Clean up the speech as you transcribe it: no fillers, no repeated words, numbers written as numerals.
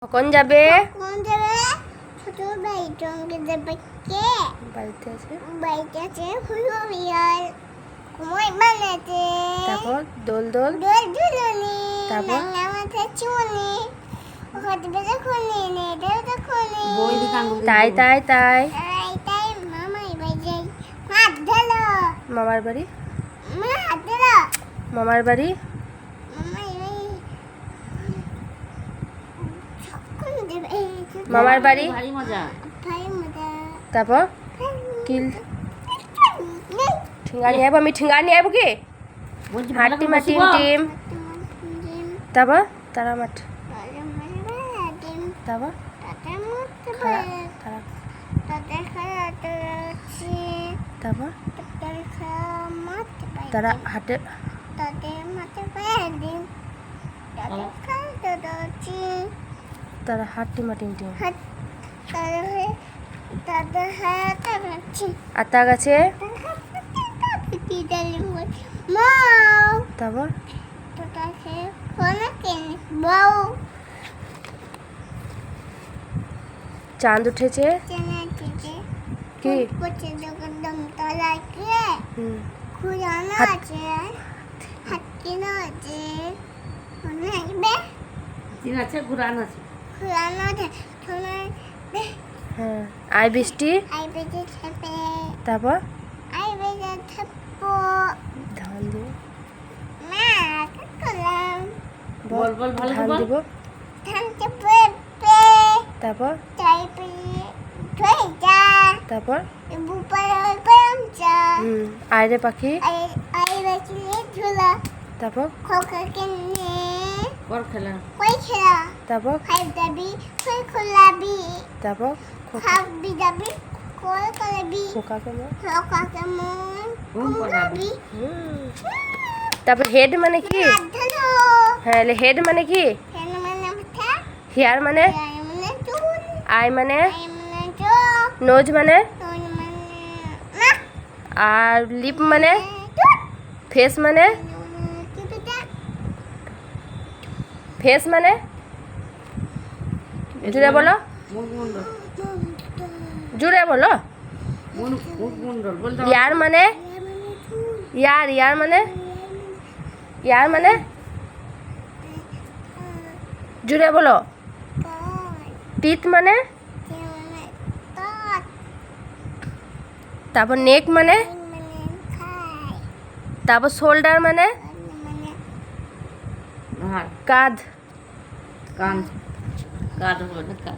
কখন যাবে? কোন যাবে? ছোট ভাই টঙ্গে যাবে কে? বাড়িতে আছে। বাড়িতে আছে হলো বিয়ার কুমাই বানাতে। তারপর দোল দোল দোল দুলনি। তারপর? নাঙ্গা মাথা চুনি। ওখানে বেজে খুনি নে দেলটা খুনি। তাই তাই তাই তাই তাই মামাই বাজে হাত ঢালো। মামার বাড়ি মা হাত ঢালো। মামার বাড়ি মামাই বাড়ি কোন যাবে? মামার বাড়ি ভারী মজা। ভাই মজা। তারপর কিল ঠেঙ্গা নিয়ে আইব আমি ঠেঙ্গা নিয়ে আইব কি বলছি ভালো হাট্টি করে মাটি বসিব। টিম তারপর তারা মাঠ তারপর খাড়া তারা তারপর তারা হাটে তারা হাট্টি মাটি টিম আতা গাছে তারপর চাঁদ উঠেছে কি হুম খুঁড়ানো হাত- আছে হাতিনো আছে অনেকবে দিন আছে ঘুরান আছে। খুঁড়ানো আছে তোমার হ্যাঁ আই বৃষ্টি আই বেজে থাকবে তারপর আই বেজে থাকবো ধান দিব মা করলাম বল বল ভালো ধান করে বল। দিব ধান চেপে পে তারপর চাই পে ধুই যা তারপর বুপার পেম যা আইরে পাখি আই আই বেজে ঝুলা তারপর খোকা কিনে কর খেলা। কই খেলা তারপর খাই দাবি কই খোলাবি তারপর খাবি দাবি কই খোলাবি খোকা কেমন খোকা কেমন ঘুম পাড়াবি। তারপর হেড মানে কি ধরো হ্যাঁ হেড মানে কি কেন মানে মাথা হেয়ার মানে আই মানে চুল আই মানে আই মানে চোখ নোজ মানে তোর মানে না আর লিপ মানে ফেস মানে ফেস মানে জুড়ে বলো মুখমণ্ডল জুড়ে বলো মুখমণ্ডল বল দাও। ইয়ার মানে ইয়ার মানে ইয়ার মানে জুড়ে বলো টিথ মানে তারপর নেক মানে তারপর শোল্ডার মানে ঘাড় কাঁধ কান কাঁধ হবে না কাঁধ।